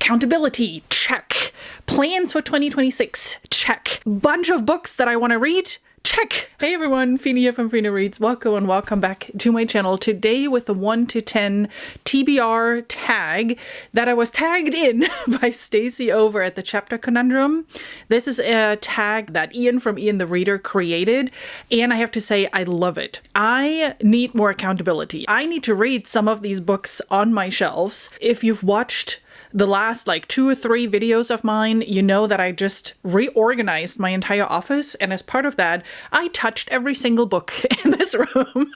Accountability, check. Plans for 2026, check. Bunch of books that I want to read, check. Hey everyone, Fina here from Fina Reads. Welcome and welcome back to my channel. Today with the 1 to 10 TBR tag that I was tagged in by Stacy over at the Chapter Conundrum. This is a tag that Ian from Ian the Reader created, and I have to say I love it. I need more accountability. I need to read some of these books on my shelves. If you've watched the last 2 or 3 videos of mine, you know that I just reorganized my entire office. And as part of that, I touched every single book in this room.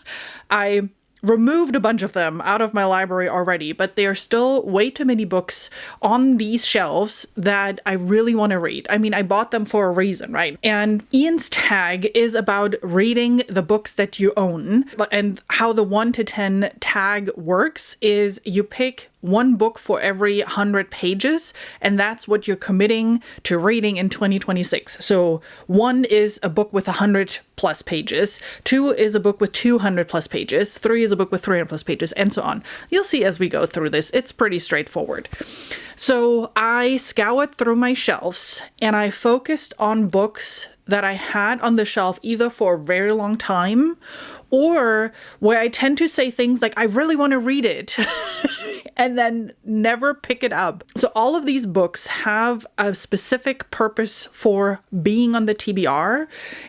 I removed a bunch of them out of my library already, but there are still way too many books on these shelves that I really want to read. I mean, I bought them for a reason, right? And Ian's tag is about reading the books that you own. And how the 1 to 10 tag works is you pick one book for every 100 pages, and that's what you're committing to reading in 2026. So 1 is a book with 100 plus pages, 2 is a book with 200 plus pages, 3 is a book with 300 plus pages, and so on. You'll see as we go through this, it's pretty straightforward. So I scoured through my shelves and I focused on books that I had on the shelf either for a very long time or where I tend to say things like, I really want to read it. And then never pick it up. So all of these books have a specific purpose for being on the TBR,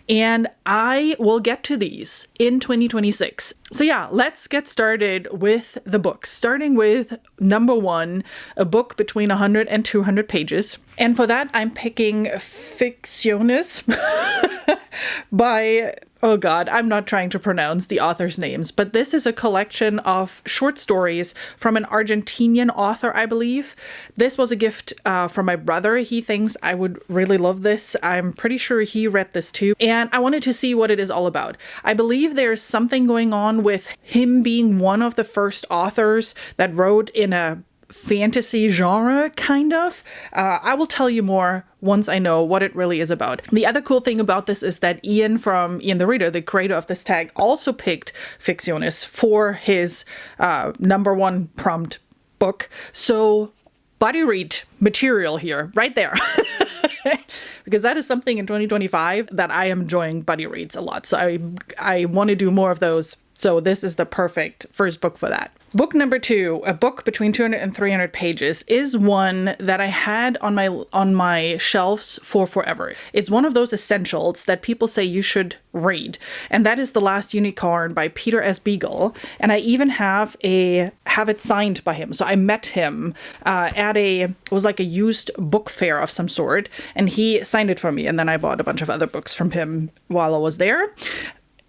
and I will get to these in 2026. So yeah, let's get started with the books, starting with number 1, a book between 100 and 200 pages. And for that, I'm picking Ficciones by... Oh God, I'm not trying to pronounce the author's names, but this is a collection of short stories from an Argentinian author, I believe. This was a gift from my brother. He thinks I would really love this. I'm pretty sure he read this too. And I wanted to see what it is all about. I believe there's something going on with him being one of the first authors that wrote in a fantasy genre, kind of. I will tell you more once I know what it really is about. The other cool thing about this is that Ian from Ian the Reader, the creator of this tag, also picked Ficciones for his number 1 prompt book. So buddy read material here, right there. Because that is something in 2025 that I am enjoying buddy reads a lot. So I want to do more of those. So this is the perfect first book for that. Book number 2, a book between 200 and 300 pages, is one that I had on my shelves for forever. It's one of those essentials that people say you should read, and that is The Last Unicorn by Peter S. Beagle. And I even have it signed by him. So I met him at it was like a used book fair of some sort, and he signed it for me. And then I bought a bunch of other books from him while I was there.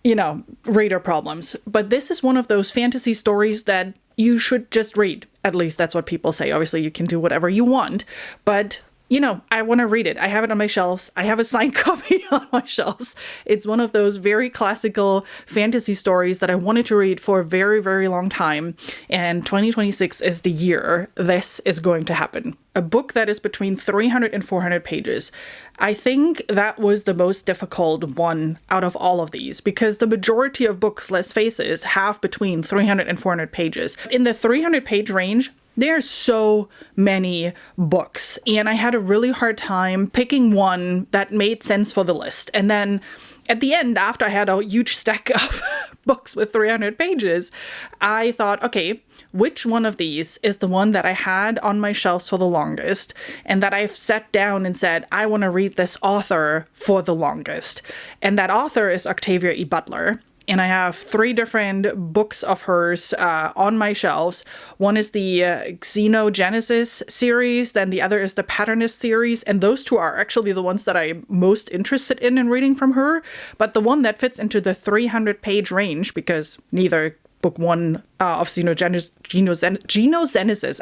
You know, reader problems. But this is one of those fantasy stories that you should just read. At least that's what people say. Obviously, you can do whatever you want. But, you know, I want to read it. I have it on my shelves. I have a signed copy on my shelves. It's one of those very classical fantasy stories that I wanted to read for a very, very long time. And 2026 is the year this is going to happen. A book that is between 300 and 400 pages. I think that was the most difficult one out of all of these because the majority of books, let's face it, have between 300 and 400 pages. In the 300 page range, there's so many books, and I had a really hard time picking one that made sense for the list. And then at the end, after I had a huge stack of books with 300 pages, I thought, okay, which one of these is the one that I had on my shelves for the longest and that I've sat down and said, I want to read this author for the longest. And that author is Octavia E. Butler. And I have 3 different books of hers on my shelves. One is the Xenogenesis series, then the other is the Patternist series. And those 2 are actually the ones that I'm most interested in reading from her. But the one that fits into the 300 page range, because neither book 1 of Xenogenesis,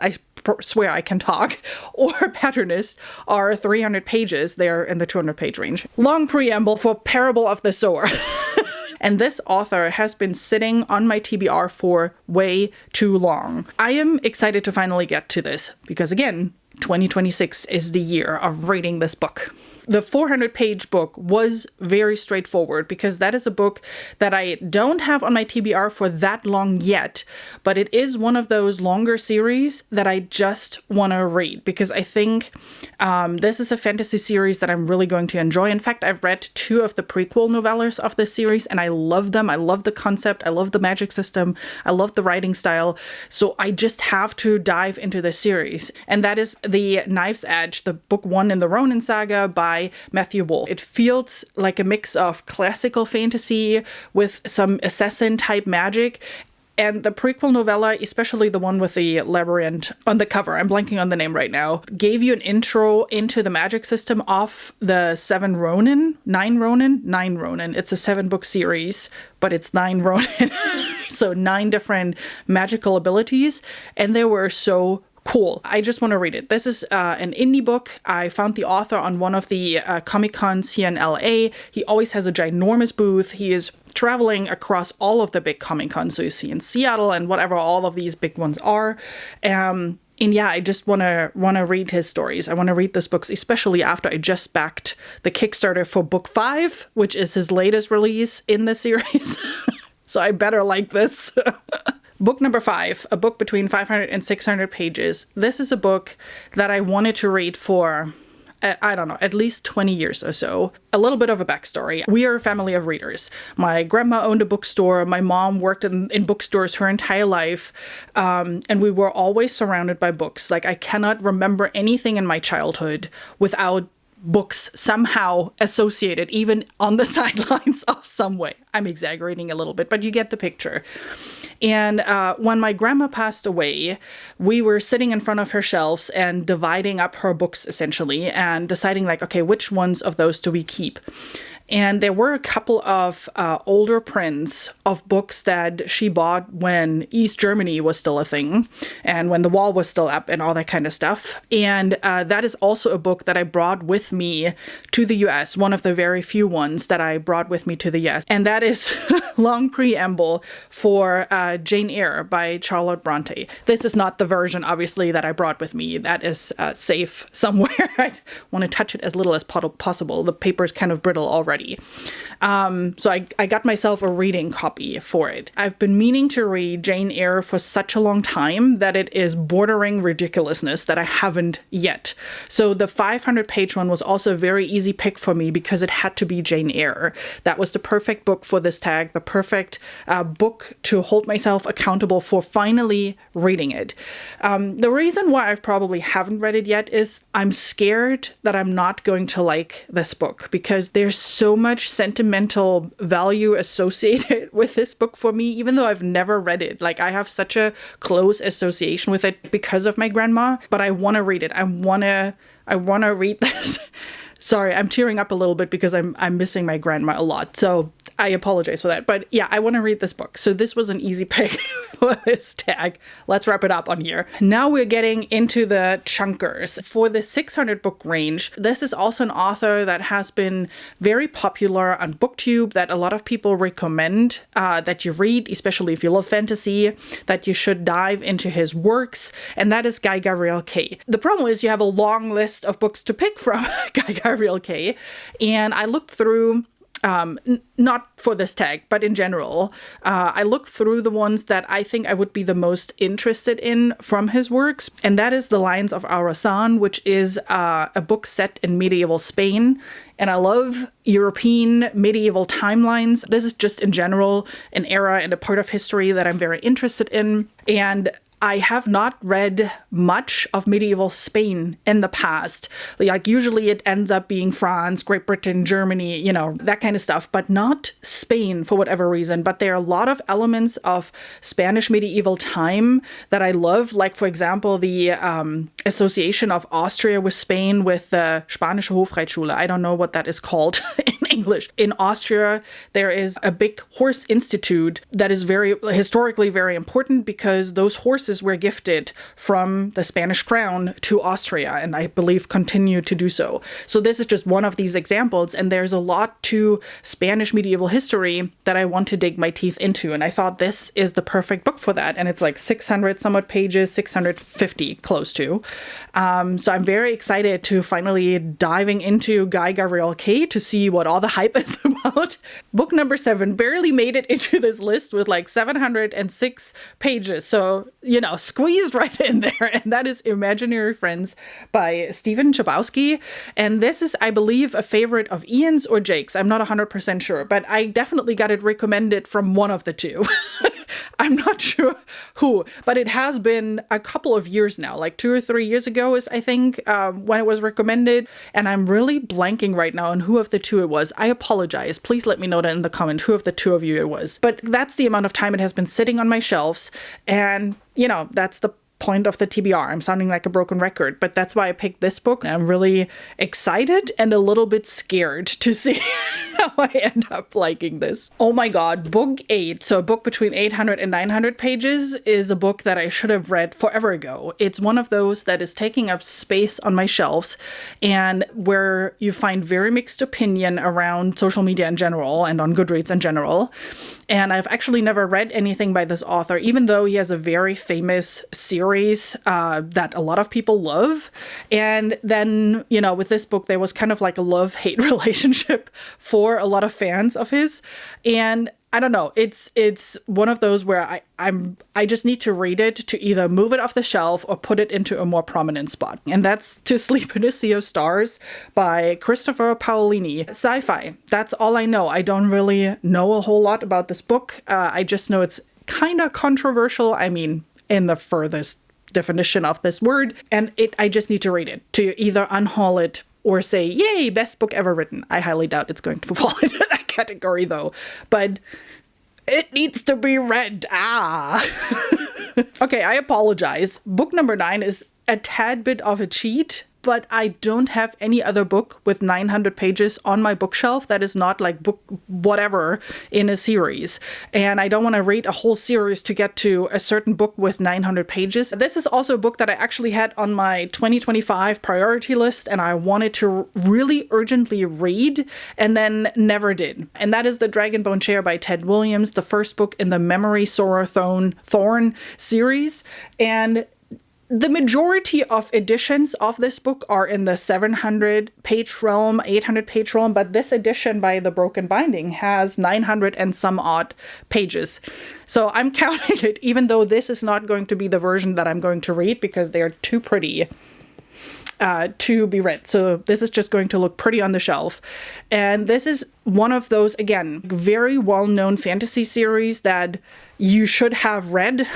I swear I can talk, or Patternist are 300 pages. They're in the 200 page range. Long preamble for Parable of the Sower. And this author has been sitting on my TBR for way too long. I am excited to finally get to this because, again, 2026 is the year of reading this book. The 400-page book was very straightforward because that is a book that I don't have on my TBR for that long yet, but it is one of those longer series that I just want to read because I think this is a fantasy series that I'm really going to enjoy. In fact, I've read 2 of the prequel novellas of this series and I love them. I love the concept. I love the magic system. I love the writing style. So I just have to dive into this series. And that is The Knife's Edge, the book 1 in the Ronin saga by Matthew Wolfe. It feels like a mix of classical fantasy with some assassin type magic. And the prequel novella, especially the one with the labyrinth on the cover, I'm blanking on the name right now, gave you an intro into the magic system of the 9 Ronin. It's a 7-book series, but it's 9 Ronin. So 9 different magical abilities. And they were so cool. I just want to read it. This is an indie book. I found the author on one of the Comic-Cons here in LA. He always has a ginormous booth. He is traveling across all of the big Comic-Cons. So you see in Seattle and whatever all of these big ones are. And yeah, I just want to read his stories. I want to read these books, especially after I just backed the Kickstarter for book 5, which is his latest release in the series. So I better like this. Book number 5, a book between 500 and 600 pages. This is a book that I wanted to read for, I don't know, at least 20 years or so. A little bit of a backstory. We are a family of readers. My grandma owned a bookstore. My mom worked in bookstores her entire life. And we were always surrounded by books. Like, I cannot remember anything in my childhood without books somehow associated, even on the sidelines of some way. I'm exaggerating a little bit, but you get the picture. And when my grandma passed away, we were sitting in front of her shelves and dividing up her books essentially and deciding like, okay, which ones of those do we keep? And there were a couple of older prints of books that she bought when East Germany was still a thing and when the wall was still up and all that kind of stuff. And that is also a book that I brought with me to the US, one of the very few ones that I brought with me to the US. And that is long preamble for Jane Eyre by Charlotte Bronte. This is not the version, obviously, that I brought with me. That is safe somewhere. I want to touch it as little as possible. The paper is kind of brittle already. So I got myself a reading copy for it. I've been meaning to read Jane Eyre for such a long time that it is bordering ridiculousness that I haven't yet. So the 500-page one was also a very easy pick for me because it had to be Jane Eyre. That was the perfect book for this tag, the perfect book to hold myself accountable for finally reading it. The reason why I probably haven't read it yet is I'm scared that I'm not going to like this book because there's so much sentimental value associated with this book for me, even though I've never read it. Like, I have such a close association with it because of my grandma, but I want to read it. I want to read this. Sorry, I'm tearing up a little bit because I'm missing my grandma a lot. So I apologize for that. But yeah, I want to read this book. So this was an easy pick for this tag. Let's wrap it up on here. Now we're getting into the chunkers. For the 600 book range, this is also an author that has been very popular on booktube, that a lot of people recommend that you read, especially if you love fantasy, that you should dive into his works. And that is Guy Gavriel Kay. The problem is you have a long list of books to pick from Guy Gavriel Kay. And I looked through not for this tag, but in general, I looked through the ones that I think I would be the most interested in from his works. And that is The Lions of Arazan, which is a book set in medieval Spain. And I love European medieval timelines. This is just in general an era and a part of history that I'm very interested in. And I have not read much of medieval Spain in the past. Like, usually it ends up being France, Great Britain, Germany, you know, that kind of stuff, but not Spain for whatever reason. But there are a lot of elements of Spanish medieval time that I love. Like, for example, the association of Austria with Spain with the Spanische Hofreitschule. I don't know what that is called in English. In Austria, there is a big horse institute that is historically very important because those horses were gifted from the Spanish crown to Austria, and I believe continue to do so. So this is just one of these examples, and there's a lot to Spanish medieval history that I want to dig my teeth into, and I thought this is the perfect book for that. And it's like 600 somewhat pages, 650 close to. So I'm very excited to finally diving into Guy Gavriel Kay to see what all the hype is about. Book number 7 barely made it into this list with like 706 pages. So, squeezed right in there. And that is Imaginary Friends by Stephen Chbosky. And this is, I believe, a favorite of Ian's or Jake's. I'm not 100% sure, but I definitely got it recommended from one of the two. I'm not sure who, but it has been a couple of years now, like 2 or 3 years ago is, I think, when it was recommended. And I'm really blanking right now on who of the two it was. I apologize. Please let me know that in the comment who of the two of you it was. But that's the amount of time it has been sitting on my shelves. And, that's the point of the TBR. I'm sounding like a broken record, but that's why I picked this book. I'm really excited and a little bit scared to see how I end up liking this. Oh my god, book 8, so a book between 800 and 900 pages, is a book that I should have read forever ago. It's one of those that is taking up space on my shelves and where you find very mixed opinion around social media in general and on Goodreads in general. And I've actually never read anything by this author, even though he has a very famous series that a lot of people love. And then, with this book, there was kind of like a love-hate relationship for a lot of fans of his. And I don't know, it's one of those where I just need to read it to either move it off the shelf or put it into a more prominent spot. And that's To Sleep in a Sea of Stars by Christopher Paolini. Sci-fi, that's all I know. I don't really know a whole lot about this book. I just know it's kind of controversial. I mean, in the furthest definition of this word. And I just need to read it to either unhaul it or say, yay, best book ever written. I highly doubt it's going to fall into that category though, but it needs to be read. Okay, I apologize. Book number 9 is a tad bit of a cheat, but I don't have any other book with 900 pages on my bookshelf that is not like book whatever in a series. And I don't want to read a whole series to get to a certain book with 900 pages. This is also a book that I actually had on my 2025 priority list and I wanted to really urgently read and then never did. And that is The Dragonbone Chair by Ted Williams, the first book in the Memory Sora Thorn series. And the majority of editions of this book are in the 700-page realm, 800-page realm, but this edition by The Broken Binding has 900 and some odd pages. So I'm counting it, even though this is not going to be the version that I'm going to read because they're too pretty to be read. So this is just going to look pretty on the shelf. And this is one of those, again, very well-known fantasy series that you should have read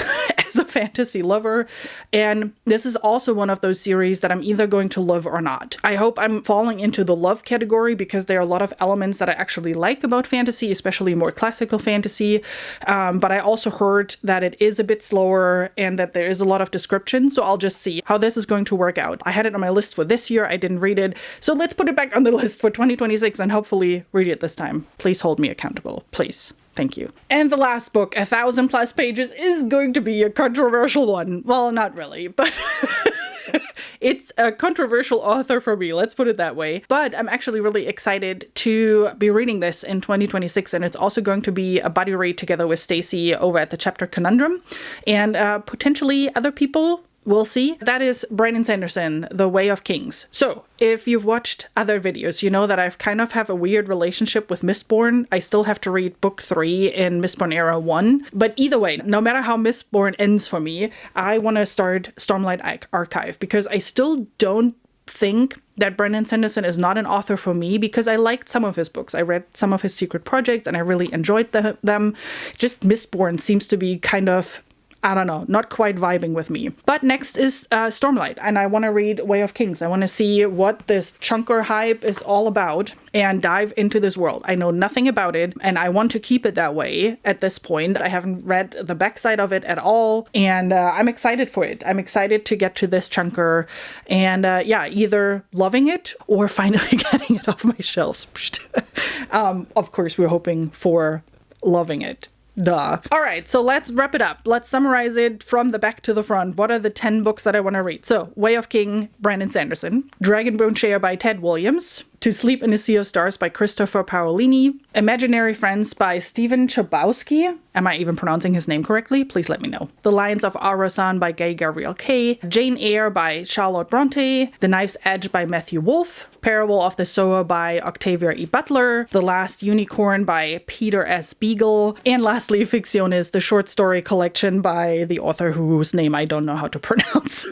as a fantasy lover. And this is also one of those series that I'm either going to love or not. I hope I'm falling into the love category because there are a lot of elements that I actually like about fantasy, especially more classical fantasy. But I also heard that it is a bit slower and that there is a lot of description. So I'll just see how this is going to work out. I had it on my list for this year. I didn't read it. So let's put it back on the list for 2026 and hopefully read it this time. Please hold me accountable. Please. Thank you. And the last book, 1,000+ pages, is going to be a controversial one. Well, not really, but it's a controversial author for me, let's put it that way. But I'm actually really excited to be reading this in 2026, and it's also going to be a buddy read together with Stacy over at the Chapter Conundrum, and potentially other people. We'll see. That is Brandon Sanderson, The Way of Kings. So, if you've watched other videos, you know that I've kind of have a weird relationship with Mistborn. I still have to read book 3 in Mistborn Era 1. But either way, no matter how Mistborn ends for me, I want to start Stormlight Archive because I still don't think that Brandon Sanderson is not an author for me because I liked some of his books. I read some of his secret projects and I really enjoyed them. Just Mistborn seems to be kind of, I don't know, not quite vibing with me. But next is Stormlight, and I want to read Way of Kings. I want to see what this chunker hype is all about and dive into this world. I know nothing about it, and I want to keep it that way at this point. I haven't read the backside of it at all, and I'm excited for it. I'm excited to get to this chunker, and either loving it or finally getting it off my shelves. Of course, we're hoping for loving it. Duh. All right, so let's wrap it up. Let's summarize it from the back to the front. What are the 10 books that I want to read? So, Way of King, Brandon Sanderson. Dragonbone Chair by Ted Williams. To Sleep in a Sea of Stars by Christopher Paolini. Imaginary Friends by Stephen Chbosky. Am I even pronouncing his name correctly? Please let me know. The Lions of Arasan by Gay Gabriel Kay. Jane Eyre by Charlotte Bronte. The Knife's Edge by Matthew Wolfe. Parable of the Sower by Octavia E. Butler. The Last Unicorn by Peter S. Beagle. And lastly, Ficciones, the short story collection by the author whose name I don't know how to pronounce.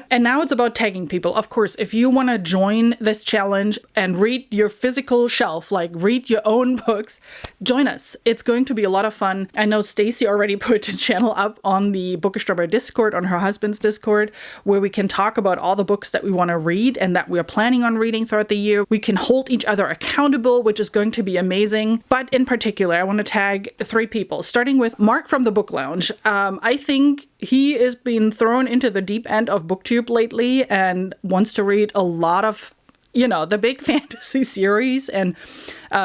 And now it's about tagging people. Of course, if you want to join this challenge and read your physical shelf, like read your own books, join us. It's going to be a lot of fun. I know Stacy already put a channel up on the Bookish Drummer Discord, on her husband's Discord, where we can talk about all the books that we want to read and that we are planning on reading throughout the year. We can hold each other accountable, which is going to be amazing. But in particular, I want to tag 3 people, starting with Mark from the Book Lounge. I think he is being thrown into the deep end of BookTube lately and wants to read a lot of, the big fantasy series, and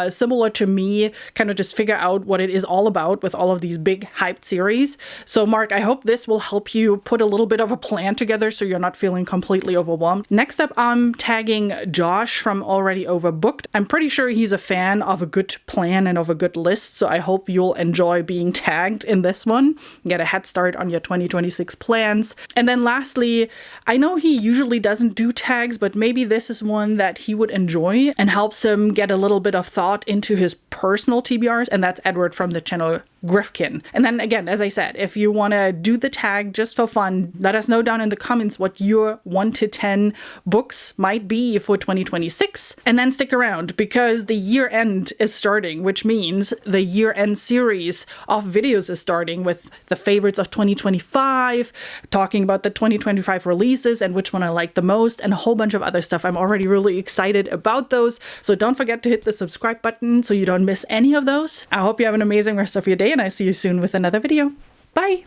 similar to me, kind of just figure out what it is all about with all of these big hyped series. So Mark, I hope this will help you put a little bit of a plan together so you're not feeling completely overwhelmed. Next up, I'm tagging Josh from Already Overbooked. I'm pretty sure he's a fan of a good plan and of a good list, so I hope you'll enjoy being tagged in this one. Get a head start on your 2026 plans. And then lastly, I know he usually doesn't do tags, but maybe this is one that he would enjoy and helps him get a little bit of thought into his personal TBRs, and that's Edward from the channel Grifkin. And then again, as I said, if you want to do the tag just for fun, let us know down in the comments what your 1 to 10 books might be for 2026. And then stick around because the year end is starting, which means the year end series of videos is starting with the favorites of 2025, talking about the 2025 releases and which one I like the most, and a whole bunch of other stuff. I'm already really excited about those. So don't forget to hit the subscribe button so you don't miss any of those. I hope you have an amazing rest of your day, and I see you soon with another video. Bye!